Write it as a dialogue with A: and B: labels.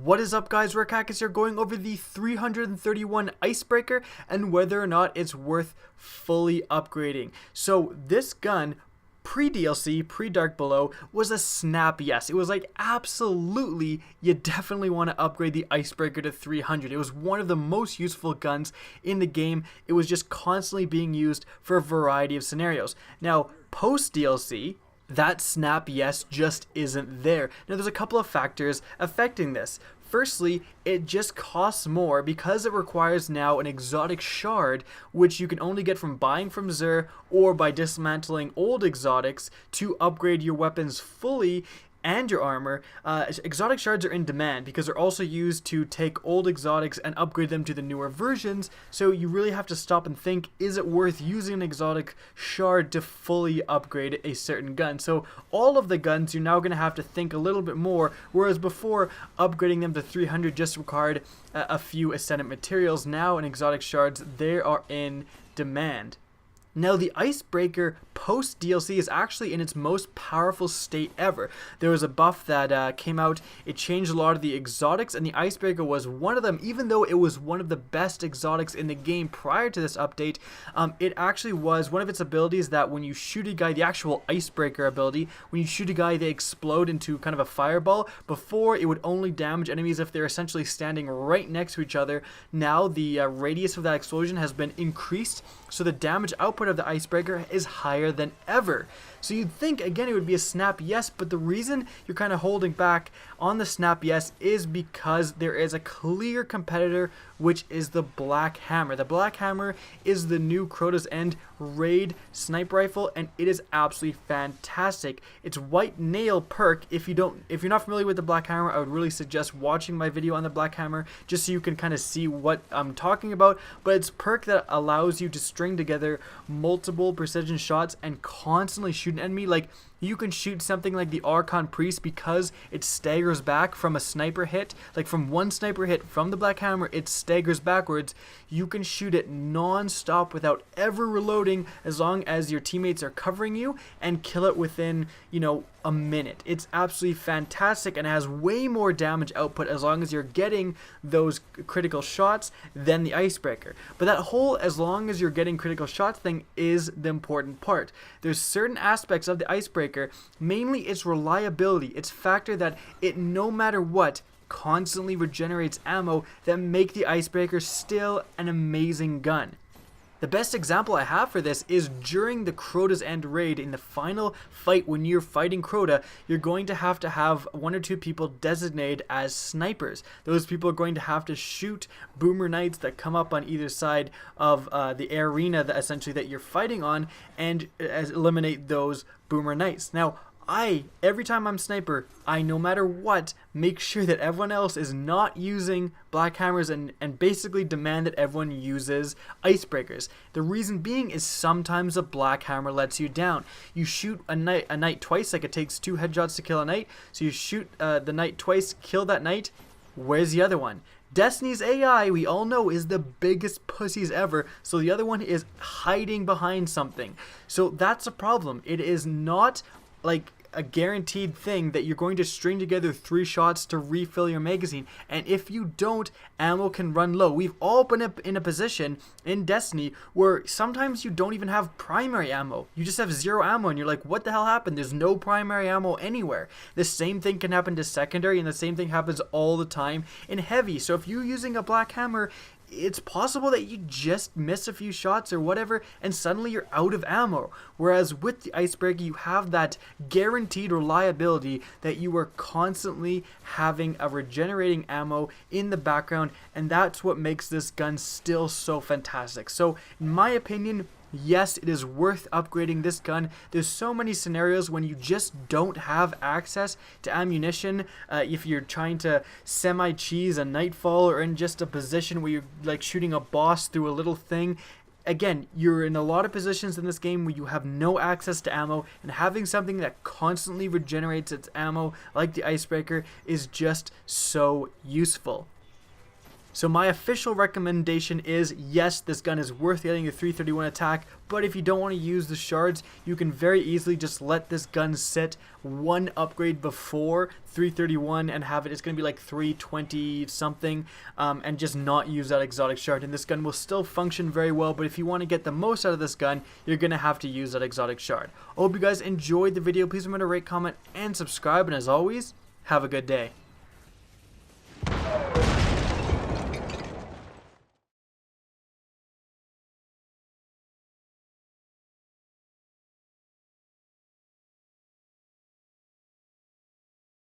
A: What is up, guys? Rarkakis here, going over the 331 Icebreaker and whether or not it's worth fully upgrading. So this gun, pre-DLC, pre-Dark Below, was a snap yes. It was like, absolutely, you definitely want to upgrade the Icebreaker to 300. It was one of the most useful guns in the game. It was just constantly being used for a variety of scenarios. Now, post-DLC, that snap yes just isn't there. Now there's a couple of factors affecting this. Firstly, it just costs more because it requires now an exotic shard, which you can only get from buying from Xur or by dismantling old exotics to upgrade your weapons fully and your armor. Exotic shards are in demand because they're also used to take old exotics and upgrade them to the newer versions, so you really have to stop and think, is it worth using an exotic shard to fully upgrade a certain gun? So all of the guns you're now going to have to think a little bit more, whereas before upgrading them to 300 just required a few ascendant materials. Now in exotic shards, they are in demand. Now the Icebreaker post DLC is actually in its most powerful state ever. There was a buff that came out, it changed a lot of the exotics, and the Icebreaker was one of them. Even though it was one of the best exotics in the game prior to this update, it actually was one of its abilities that when you shoot a guy, the actual Icebreaker ability, when you shoot a guy they explode into kind of a fireball. Before it would only damage enemies if they're essentially standing right next to each other. Now the radius of that explosion has been increased, so the damage output of the Icebreaker is higher than ever. So you'd think again it would be a snap yes, but the reason you're kind of holding back on the snap yes is because there is a clear competitor, which is the Black Hammer. The Black Hammer is the new Crota's End raid sniper rifle, and it is absolutely fantastic. It's White Nail perk. If you're not familiar with the Black Hammer, I would really suggest watching my video on the Black Hammer just so you can kind of see what I'm talking about. But it's perk that allows you to string together multiple precision shots and constantly shoot an enemy. Like, you can shoot something like the Archon Priest because it staggers back from a sniper hit. Like, from one sniper hit from the Black Hammer, it staggers backwards. You can shoot it non-stop without ever reloading as long as your teammates are covering you, and kill it within, a minute. It's absolutely fantastic and has way more damage output as long as you're getting those critical shots than the Icebreaker. But that whole as long as you're getting critical shots thing is the important part. There's certain aspects of the Icebreaker, mainly its reliability, its factor that it, no matter what, constantly regenerates ammo, that make the Icebreaker still an amazing gun. The best example I have for this is during the Crota's End raid. In the final fight when you're fighting Crota, you're going to have one or two people designated as snipers. Those people are going to have to shoot Boomer Knights that come up on either side of the arena that essentially that you're fighting on, and eliminate those Boomer Knights. Now, every time I'm sniper, I, no matter what, make sure that everyone else is not using Black Hammers and basically demand that everyone uses Icebreakers. The reason being is sometimes a Black Hammer lets you down. You shoot a knight twice, like it takes 2 headshots to kill a knight, so you shoot the knight twice, kill that knight, where's the other one? Destiny's AI, we all know, is the biggest pussies ever, so the other one is hiding behind something. So that's a problem. It is not like a guaranteed thing that you're going to string together 3 shots to refill your magazine, and if you don't, ammo can run low. We've all been in a position in Destiny where sometimes you don't even have primary ammo. You just have 0 ammo and you're like, what the hell happened? There's no primary ammo anywhere. The same thing can happen to secondary, and the same thing happens all the time in heavy. So if you're using a Black Hammer, it's possible that you just miss a few shots or whatever and suddenly you're out of ammo. Whereas with the Icebreaker, you have that guaranteed reliability that you are constantly having a regenerating ammo in the background, and that's what makes this gun still so fantastic. So in my opinion, yes, it is worth upgrading this gun. There's so many scenarios when you just don't have access to ammunition. If you're trying to semi-cheese a Nightfall, or in just a position where you're like shooting a boss through a little thing. Again, you're in a lot of positions in this game where you have no access to ammo, and having something that constantly regenerates its ammo like the Icebreaker is just so useful. So my official recommendation is, yes, this gun is worth getting the 331 attack, but if you don't want to use the shards, you can very easily just let this gun sit one upgrade before 331 and have it, it's going to be like 320 something, and just not use that exotic shard, and this gun will still function very well. But if you want to get the most out of this gun, you're going to have to use that exotic shard. I hope you guys enjoyed the video. Please remember to rate, comment, and subscribe, and as always, have a good day.